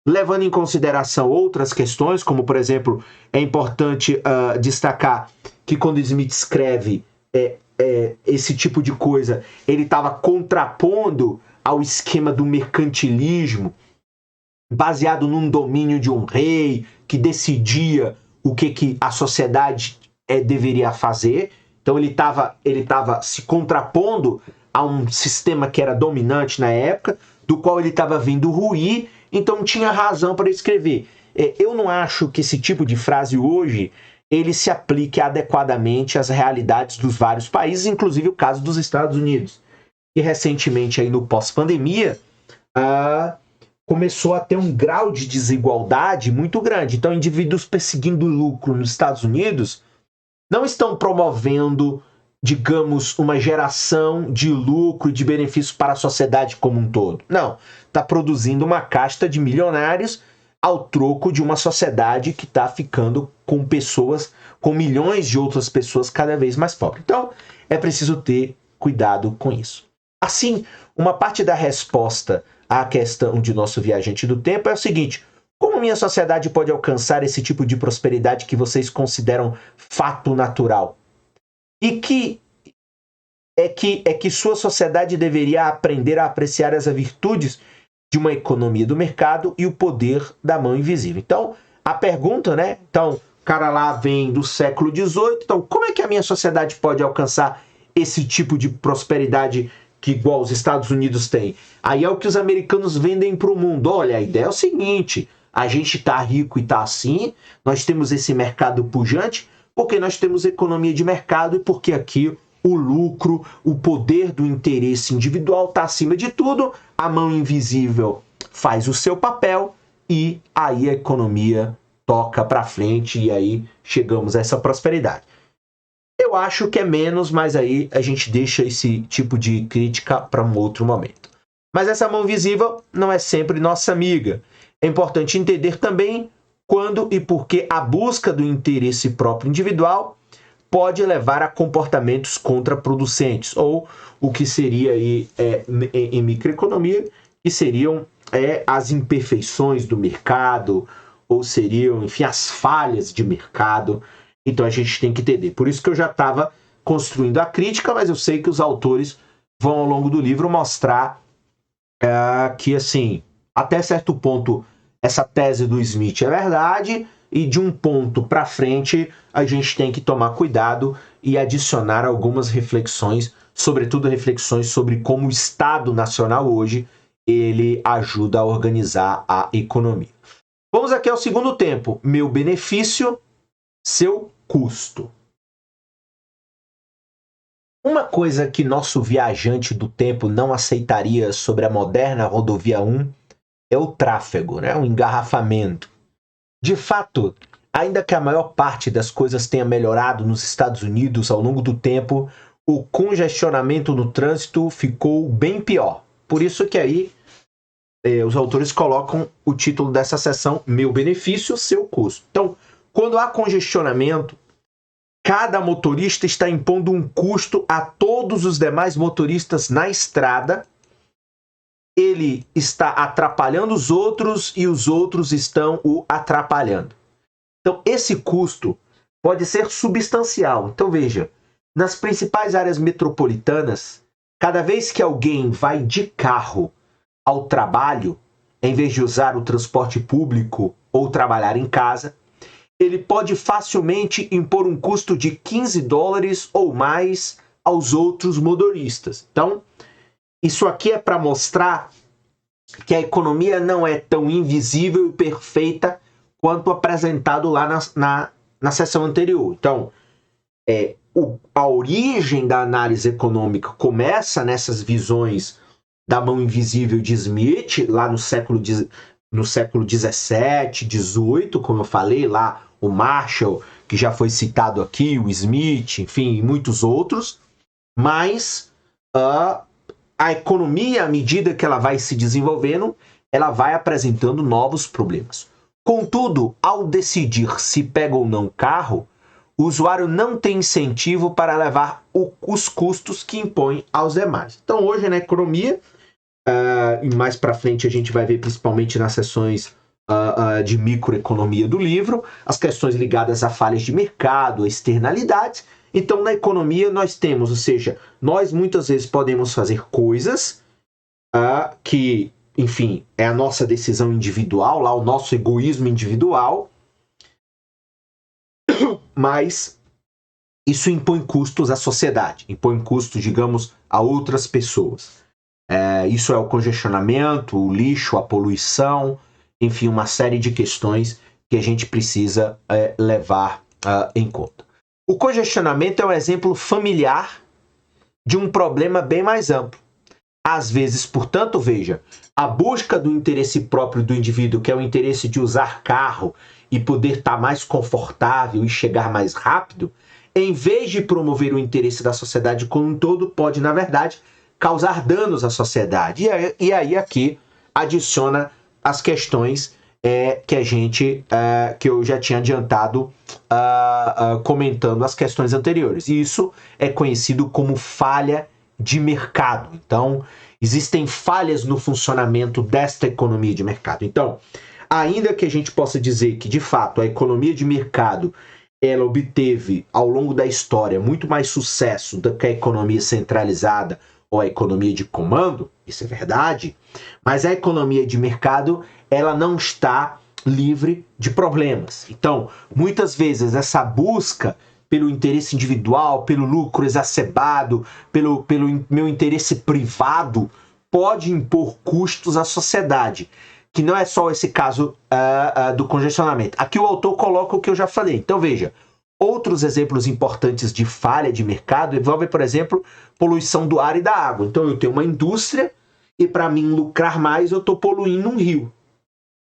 levando em consideração outras questões, como, por exemplo, é importante destacar que quando Smith escreve esse tipo de coisa, ele estava contrapondo ao esquema do mercantilismo, baseado num domínio de um rei que decidia o que a sociedade deveria fazer. Então ele estava se contrapondo a um sistema que era dominante na época, do qual ele estava vendo ruir, então tinha razão para escrever. Eu não acho que esse tipo de frase hoje ele se aplique adequadamente às realidades dos vários países, inclusive o caso dos Estados Unidos. E recentemente, aí no pós-pandemia, começou a ter um grau de desigualdade muito grande. Então, indivíduos perseguindo lucro nos Estados Unidos não estão promovendo, digamos, uma geração de lucro e de benefícios para a sociedade como um todo. Não, está produzindo uma casta de milionários ao troco de uma sociedade que está ficando com pessoas, com milhões de outras pessoas cada vez mais pobres. Então, é preciso ter cuidado com isso. Assim, uma parte da resposta à questão de nosso viajante do tempo é o seguinte: como minha sociedade pode alcançar esse tipo de prosperidade que vocês consideram fato natural? E que sua sociedade deveria aprender a apreciar as virtudes de uma economia do mercado e o poder da mão invisível. Então, a pergunta, né? Então, o cara lá vem do século XVIII. Então, como é que a minha sociedade pode alcançar esse tipo de prosperidade que igual os Estados Unidos têm? Aí é o que os americanos vendem para o mundo. Olha, a ideia é o seguinte: a gente está rico e está assim, nós temos esse mercado pujante, porque nós temos economia de mercado e porque aqui o lucro, o poder do interesse individual está acima de tudo, a mão invisível faz o seu papel e aí a economia toca para frente e aí chegamos a essa prosperidade. Eu acho que é menos, mas aí a gente deixa esse tipo de crítica para um outro momento. Mas essa mão visível não é sempre nossa amiga. É importante entender também quando e por que a busca do interesse próprio individual pode levar a comportamentos contraproducentes, ou o que seria aí em microeconomia, que seriam as imperfeições do mercado, ou seriam, enfim, as falhas de mercado. Então a gente tem que entender. Por isso que eu já estava construindo a crítica, mas eu sei que os autores vão ao longo do livro mostrar que, assim, até certo ponto, essa tese do Smith é verdade, e de um ponto para frente a gente tem que tomar cuidado e adicionar algumas reflexões, sobretudo reflexões sobre como o Estado Nacional hoje ele ajuda a organizar a economia. Vamos aqui ao segundo tempo: meu benefício, seu custo. Uma coisa que nosso viajante do tempo não aceitaria sobre a moderna rodovia 1 é o tráfego, né? O engarrafamento. De fato, ainda que a maior parte das coisas tenha melhorado nos Estados Unidos ao longo do tempo, o congestionamento no trânsito ficou bem pior. Por isso que aí os autores colocam o título dessa seção: meu benefício, seu custo. Então, quando há congestionamento, cada motorista está impondo um custo a todos os demais motoristas na estrada. Ele está atrapalhando os outros e os outros estão o atrapalhando. Então, esse custo pode ser substancial. Então, veja, nas principais áreas metropolitanas, cada vez que alguém vai de carro ao trabalho, em vez de usar o transporte público ou trabalhar em casa, ele pode facilmente impor um custo de $15 ou mais aos outros motoristas. Então, isso aqui é para mostrar que a economia não é tão invisível e perfeita quanto apresentado lá na sessão anterior. Então, a origem da análise econômica começa nessas visões da mão invisível de Smith, lá no século no século 17, 18, como eu falei lá, o Marshall, que já foi citado aqui, o Smith, enfim, e muitos outros, mas a economia, à medida que ela vai se desenvolvendo, ela vai apresentando novos problemas. Contudo, ao decidir se pega ou não carro, o usuário não tem incentivo para levar os custos que impõe aos demais. Então, hoje na economia, e mais para frente a gente vai ver principalmente nas sessões de microeconomia do livro, as questões ligadas a falhas de mercado, a externalidades. Então, na economia nós temos, ou seja, nós muitas vezes podemos fazer coisas que, enfim, é a nossa decisão individual, lá o nosso egoísmo individual, mas isso impõe custos à sociedade, impõe custos, digamos, a outras pessoas. Isso é o congestionamento, o lixo, a poluição, enfim, uma série de questões que a gente precisa levar em conta. O congestionamento é um exemplo familiar de um problema bem mais amplo. Às vezes, portanto, veja, a busca do interesse próprio do indivíduo, que é o interesse de usar carro e poder estar mais confortável e chegar mais rápido, em vez de promover o interesse da sociedade como um todo, pode, na verdade, causar danos à sociedade. E aí aqui adiciona as questões que eu já tinha adiantado comentando as questões anteriores. E isso é conhecido como falha de mercado. Então, existem falhas no funcionamento desta economia de mercado. Então, ainda que a gente possa dizer que, de fato, a economia de mercado ela obteve, ao longo da história, muito mais sucesso do que a economia centralizada ou a economia de comando, isso é verdade, mas a economia de mercado ela não está livre de problemas. Então, muitas vezes, essa busca pelo interesse individual, pelo lucro exacerbado, pelo meu interesse privado, pode impor custos à sociedade, que não é só esse caso do congestionamento. Aqui o autor coloca o que eu já falei. Então, veja, outros exemplos importantes de falha de mercado envolvem, por exemplo, poluição do ar e da água. Então, eu tenho uma indústria e, para mim lucrar mais, eu estou poluindo um rio.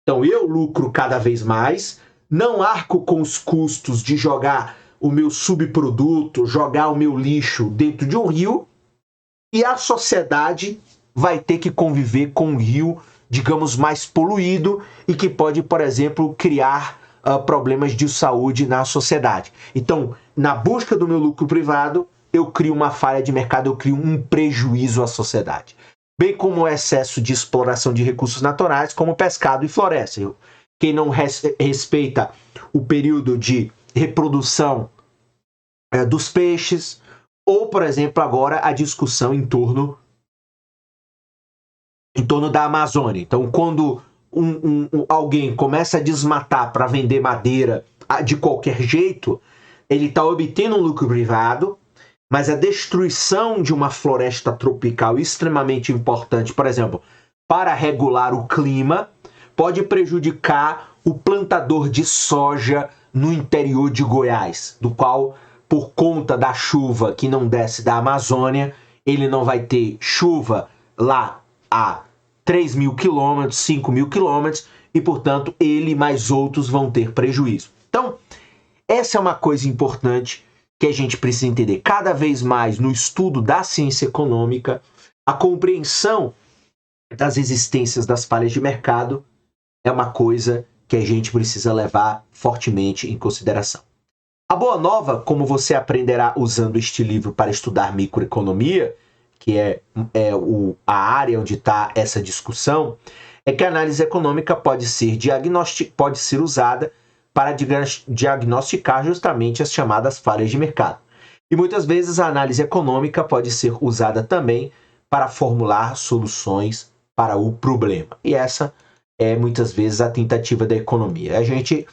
Então, eu lucro cada vez mais, não arco com os custos de jogar o meu subproduto, jogar o meu lixo dentro de um rio, e a sociedade vai ter que conviver com um rio, digamos, mais poluído e que pode, por exemplo, criar problemas de saúde na sociedade. Então, na busca do meu lucro privado, eu crio uma falha de mercado, eu crio um prejuízo à sociedade. Bem como o excesso de exploração de recursos naturais, como pescado e floresta. Quem não respeita o período de reprodução dos peixes, ou, por exemplo, agora a discussão em torno da Amazônia. Então, quando alguém começa a desmatar para vender madeira de qualquer jeito, ele está obtendo um lucro privado, mas a destruição de uma floresta tropical extremamente importante, por exemplo, para regular o clima, pode prejudicar o plantador de soja no interior de Goiás, do qual, por conta da chuva que não desce da Amazônia, ele não vai ter chuva lá a 3.000 quilômetros, 5.000 quilômetros, e, portanto, ele e mais outros vão ter prejuízo. Então, essa é uma coisa importante que a gente precisa entender. Cada vez mais no estudo da ciência econômica, a compreensão das existências das falhas de mercado é uma coisa que a gente precisa levar fortemente em consideração. A boa nova, como você aprenderá usando este livro para estudar microeconomia, que é a área onde está essa discussão, é que a análise econômica pode ser usada para diagnosticar justamente as chamadas falhas de mercado. E muitas vezes a análise econômica pode ser usada também para formular soluções para o problema. E essa é muitas vezes a tentativa da economia. A gente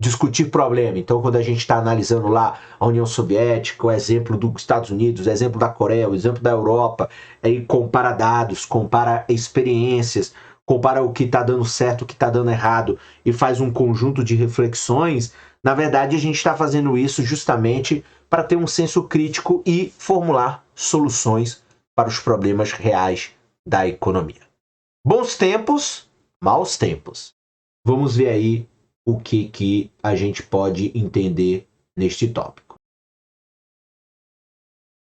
discutir problema. Então, quando a gente está analisando lá a União Soviética, o exemplo dos Estados Unidos, o exemplo da Coreia, o exemplo da Europa, aí compara dados, compara experiências, compara o que está dando certo, o que está dando errado e faz um conjunto de reflexões, na verdade a gente está fazendo isso justamente para ter um senso crítico e formular soluções para os problemas reais da economia. Bons tempos, maus tempos. Vamos ver aí o que a gente pode entender neste tópico.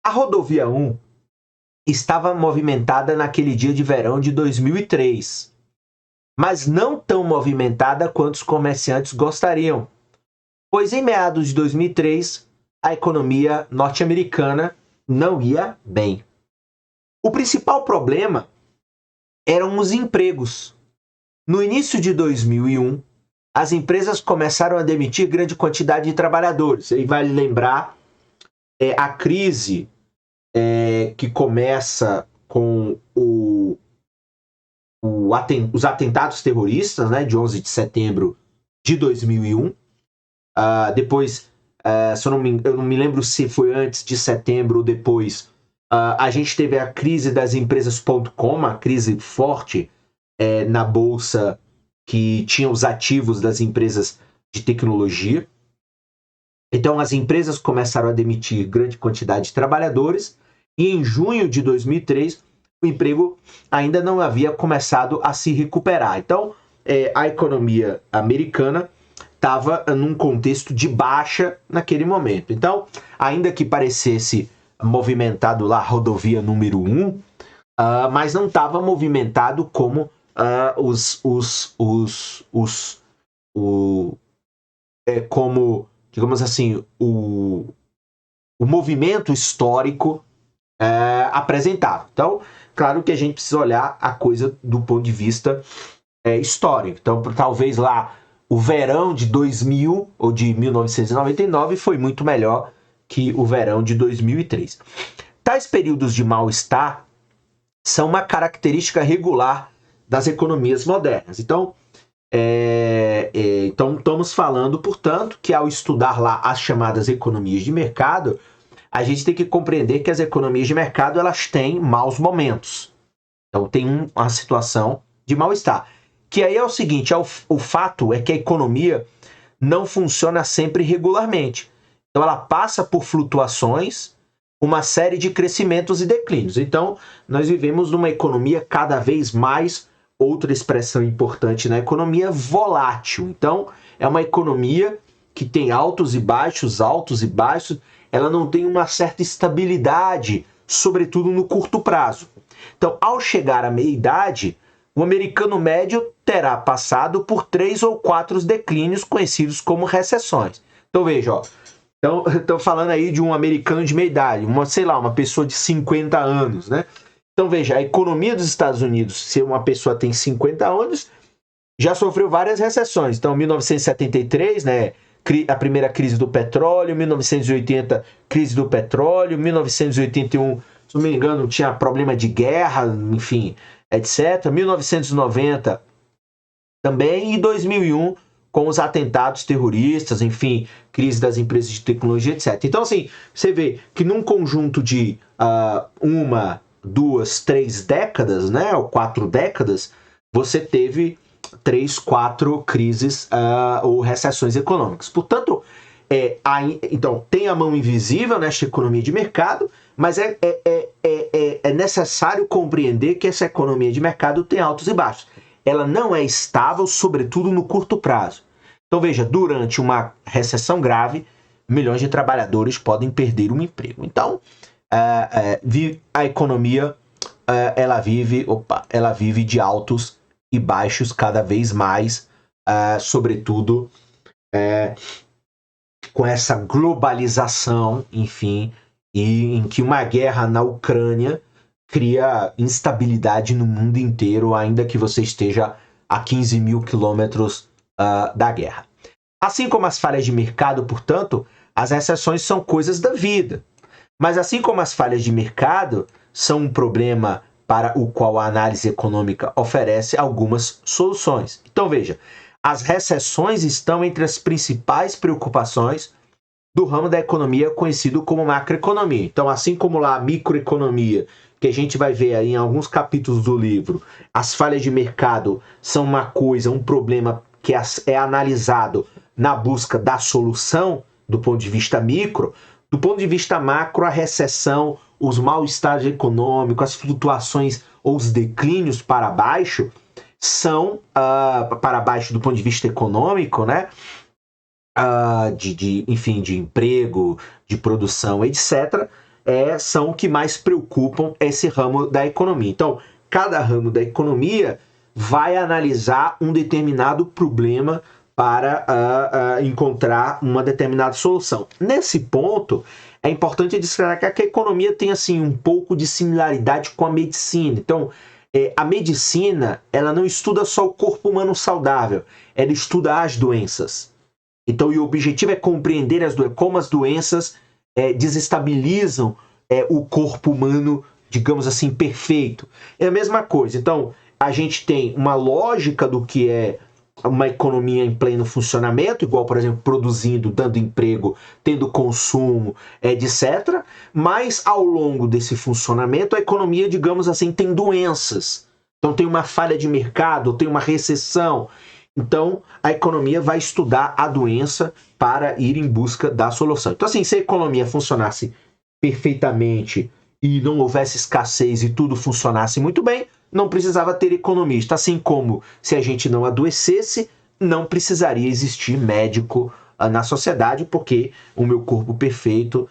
A rodovia 1 estava movimentada naquele dia de verão de 2003, mas não tão movimentada quanto os comerciantes gostariam, pois em meados de 2003 a economia norte-americana não ia bem. O principal problema eram os empregos. No início de 2001, as empresas começaram a demitir grande quantidade de trabalhadores. E vale lembrar a crise que começa com os atentados terroristas, né, de 11 de setembro de 2001. Depois, eu não me lembro se foi antes de setembro ou depois, a gente teve a crise das empresas.com, a crise forte na bolsa que tinha os ativos das empresas de tecnologia. Então as empresas começaram a demitir grande quantidade de trabalhadores e em junho de 2003 o emprego ainda não havia começado a se recuperar. Então a economia americana estava num contexto de baixa naquele momento. Então, ainda que parecesse movimentado lá a rodovia número 1, mas não estava movimentado como como, digamos assim, o movimento histórico apresentava. Então, claro que a gente precisa olhar a coisa do ponto de vista histórico. Então, talvez lá o verão de 2000 ou de 1999 foi muito melhor que o verão de 2003. Tais períodos de mal-estar são uma característica regular das economias modernas. Então, estamos falando, portanto, que ao estudar lá as chamadas economias de mercado, a gente tem que compreender que as economias de mercado elas têm maus momentos. Então, tem uma situação de mal-estar. Que aí é o seguinte, o fato é que a economia não funciona sempre regularmente. Então ela passa por flutuações, uma série de crescimentos e declínios. Então nós vivemos numa economia cada vez mais, outra expressão importante na economia, volátil. Então é uma economia que tem altos e baixos, ela não tem uma certa estabilidade, sobretudo no curto prazo. Então ao chegar à meia-idade, o americano médio terá passado por 3 ou 4 declínios conhecidos como recessões. Então veja, então estou falando aí de um americano de meia idade, uma pessoa de 50 anos, né? Então veja, a economia dos Estados Unidos, se uma pessoa tem 50 anos, já sofreu várias recessões. Então 1973, né, a primeira crise do petróleo, 1980, crise do petróleo, 1981, se não me engano, tinha problema de guerra, enfim, etc. 1990 também, e 2001 com os atentados terroristas, enfim, crise das empresas de tecnologia, etc. Então, assim, você vê que num conjunto de 1, 2, 3 décadas, né, ou 4 décadas, você teve 3, 4 crises ou recessões econômicas. Portanto, então, tem a mão invisível nesta economia de mercado, mas é necessário compreender que essa economia de mercado tem altos e baixos. Ela não é estável, sobretudo no curto prazo. Então veja, durante uma recessão grave, milhões de trabalhadores podem perder um emprego. Então, a economia ela vive de altos e baixos cada vez mais, sobretudo com essa globalização, enfim, e em que uma guerra na Ucrânia cria instabilidade no mundo inteiro, ainda que você esteja a 15 mil quilômetros da guerra. Assim como as falhas de mercado, portanto, as recessões são coisas da vida. Mas assim como as falhas de mercado são um problema para o qual a análise econômica oferece algumas soluções. Então veja, as recessões estão entre as principais preocupações do ramo da economia conhecido como macroeconomia. Então, assim como lá a microeconomia, que a gente vai ver aí em alguns capítulos do livro, as falhas de mercado são uma coisa, um problema que é analisado na busca da solução do ponto de vista micro. Do ponto de vista macro, a recessão, os mal-estares econômicos, as flutuações ou os declínios para baixo são para baixo do ponto de vista econômico, né? Enfim, de emprego, de produção, etc., são o que mais preocupam esse ramo da economia. Então, cada ramo da economia vai analisar um determinado problema para encontrar uma determinada solução. Nesse ponto, é importante destacar que a economia tem assim um pouco de similaridade com a medicina. Então, a medicina, ela não estuda só o corpo humano saudável, ela estuda as doenças. Então, e o objetivo é compreender como as doenças desestabilizam o corpo humano, digamos assim, perfeito. É a mesma coisa. Então, a gente tem uma lógica do que é uma economia em pleno funcionamento, igual, por exemplo, produzindo, dando emprego, tendo consumo, etc. Mas, ao longo desse funcionamento, a economia, digamos assim, tem doenças. Então, tem uma falha de mercado, tem uma recessão. Então, a economia vai estudar a doença para ir em busca da solução. Então, assim, se a economia funcionasse perfeitamente e não houvesse escassez e tudo funcionasse muito bem, não precisava ter economista. Assim como se a gente não adoecesse, não precisaria existir médico na sociedade, porque o meu corpo perfeito,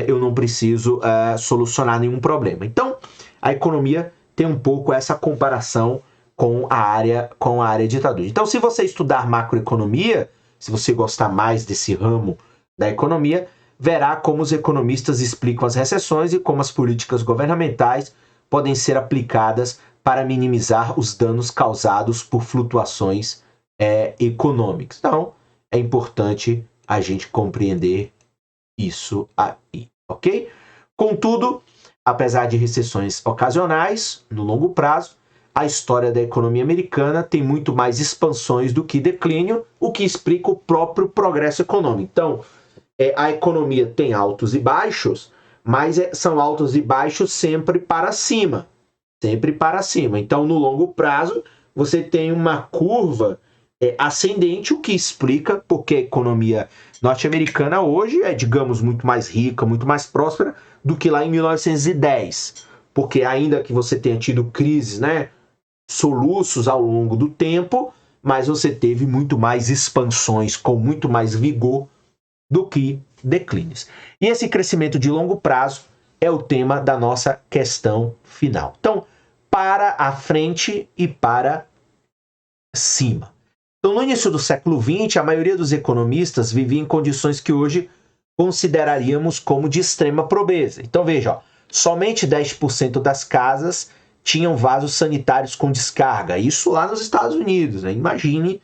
eu não preciso solucionar nenhum problema. Então, a economia tem um pouco essa comparação com a área de dados. Então, se você estudar macroeconomia, se você gostar mais desse ramo da economia, verá como os economistas explicam as recessões e como as políticas governamentais podem ser aplicadas para minimizar os danos causados por flutuações econômicas. Então, é importante a gente compreender isso aí, ok? Contudo, apesar de recessões ocasionais, no longo prazo, a história da economia americana tem muito mais expansões do que declínio, o que explica o próprio progresso econômico. Então, a economia tem altos e baixos, mas são altos e baixos sempre para cima. Sempre para cima. Então, no longo prazo, você tem uma curva ascendente, o que explica porque a economia norte-americana hoje é, digamos, muito mais rica, muito mais próspera do que lá em 1910. Porque ainda que você tenha tido crises, né, soluços ao longo do tempo, mas você teve muito mais expansões com muito mais vigor do que declínios. E esse crescimento de longo prazo é o tema da nossa questão final. Então, para a frente e para cima. Então, no início do século XX, a maioria dos economistas vivia em condições que hoje consideraríamos como de extrema pobreza. Então, veja, ó, somente 10% das casas tinham vasos sanitários com descarga. Isso lá nos Estados Unidos, né? Imagine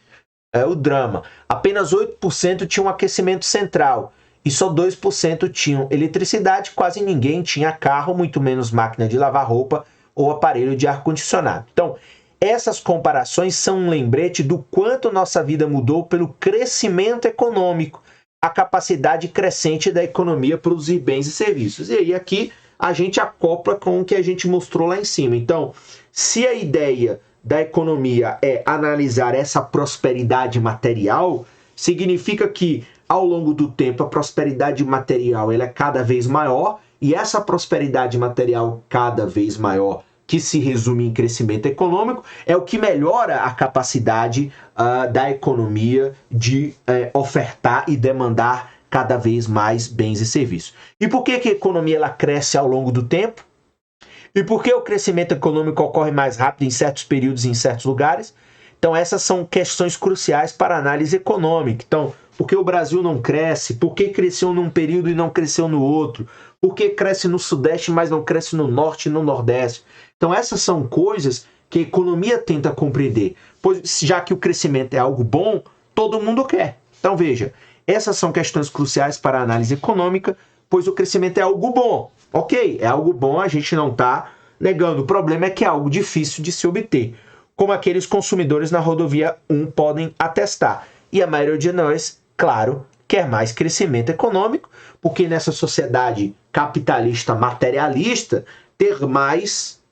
o drama. Apenas 8% tinham aquecimento central e só 2% tinham eletricidade. Quase ninguém tinha carro, muito menos máquina de lavar roupa ou aparelho de ar-condicionado. Então, essas comparações são um lembrete do quanto nossa vida mudou pelo crescimento econômico, a capacidade crescente da economia produzir bens e serviços. E aí aqui a gente acopla com o que a gente mostrou lá em cima. Então, se a ideia da economia é analisar essa prosperidade material, significa que ao longo do tempo a prosperidade material ela é cada vez maior, e essa prosperidade material cada vez maior, que se resume em crescimento econômico, é o que melhora a capacidade da economia de ofertar e demandar cada vez mais bens e serviços. E por que a economia ela cresce ao longo do tempo? E por que o crescimento econômico ocorre mais rápido em certos períodos e em certos lugares? Então, essas são questões cruciais para a análise econômica. Então, por que o Brasil não cresce? Por que cresceu num período e não cresceu no outro? Por que cresce no Sudeste, mas não cresce no Norte e no Nordeste? Então, essas são coisas que a economia tenta compreender. Pois, já que o crescimento é algo bom, todo mundo quer. Então, veja, essas são questões cruciais para a análise econômica, pois o crescimento é algo bom. Ok, é algo bom, a gente não está negando. O problema é que é algo difícil de se obter, como aqueles consumidores na rodovia 1 podem atestar. E a maioria de nós, claro, quer mais crescimento econômico, porque nessa sociedade capitalista materialista, ter mais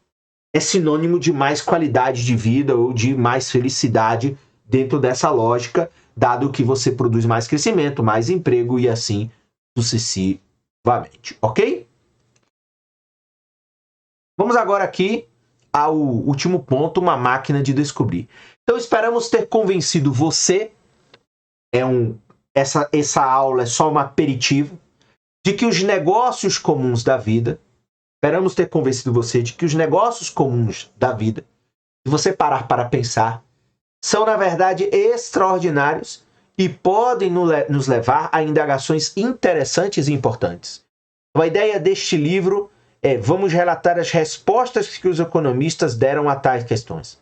é sinônimo de mais qualidade de vida ou de mais felicidade dentro dessa lógica, dado que você produz mais crescimento, mais emprego e assim sucessivamente, ok? Vamos agora aqui ao último ponto, uma máquina de descobrir. Então esperamos ter convencido você, essa aula é só um aperitivo, de que os negócios comuns da vida, esperamos ter convencido você de que os negócios comuns da vida, se você parar para pensar, são na verdade extraordinários e podem nos levar a indagações interessantes e importantes. Então, a ideia deste livro é: vamos relatar as respostas que os economistas deram a tais questões.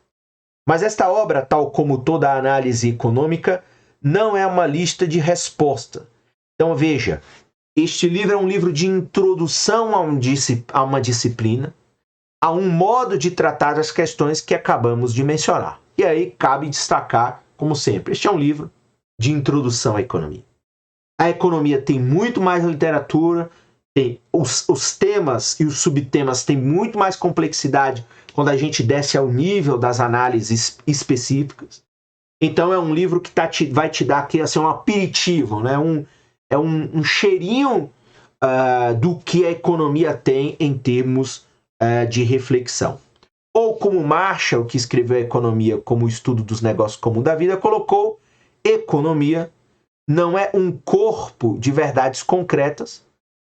Mas esta obra, tal como toda a análise econômica, não é uma lista de respostas. Então veja, este livro é um livro de introdução a uma disciplina, a um modo de tratar as questões que acabamos de mencionar. E aí cabe destacar, como sempre, este é um livro de introdução à economia. A economia tem muito mais literatura, tem os temas e os subtemas têm muito mais complexidade quando a gente desce ao nível das análises específicas. Então é um livro que vai te dar aqui assim, um aperitivo, né? um cheirinho do que a economia tem em termos de reflexão. Ou como Marshall, que escreveu a economia como o estudo dos negócios comuns da vida, colocou: economia não é um corpo de verdades concretas,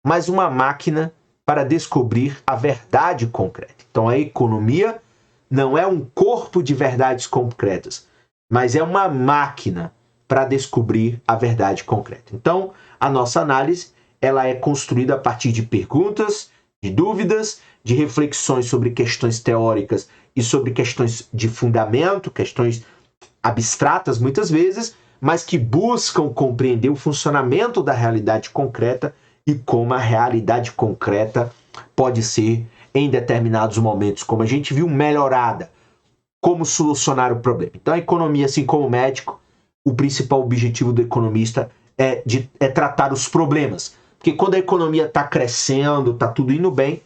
mas uma máquina para descobrir a verdade concreta. Então a economia não é um corpo de verdades concretas, mas é uma máquina para descobrir a verdade concreta. Então a nossa análise ela é construída a partir de perguntas, de dúvidas, de reflexões sobre questões teóricas e sobre questões de fundamento, questões abstratas muitas vezes, mas que buscam compreender o funcionamento da realidade concreta e como a realidade concreta pode ser, em determinados momentos, como a gente viu, melhorada. Como solucionar o problema. Então a economia, assim como o médico, o principal objetivo do economista é tratar os problemas. Porque quando a economia está crescendo, está tudo indo bem,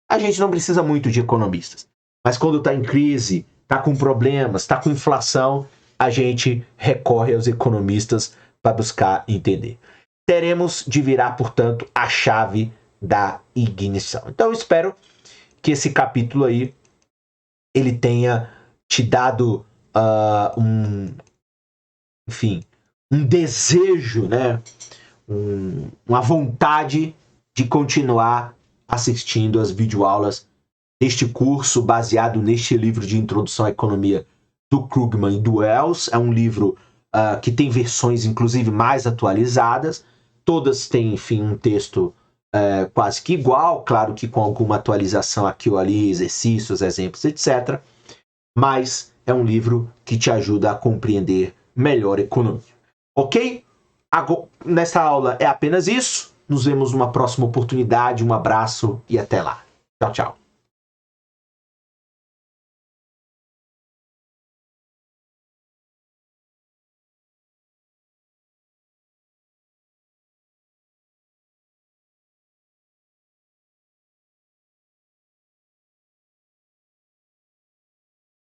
a gente não precisa muito de economistas. Mas quando está em crise, está com problemas, está com inflação, a gente recorre aos economistas para buscar entender. Teremos de virar, portanto, a chave da ignição. Então eu espero que esse capítulo aí ele tenha te dado um desejo, né? Uma vontade de continuar assistindo às videoaulas deste curso baseado neste livro de introdução à economia do Krugman e do Wells. É um livro que tem versões, inclusive, mais atualizadas. Todas têm, enfim, um texto quase que igual, claro que com alguma atualização aqui ou ali, exercícios, exemplos, etc. Mas é um livro que te ajuda a compreender melhor a economia. Ok? Nessa aula é apenas isso. Nos vemos numa próxima oportunidade. Um abraço e até lá. Tchau, tchau.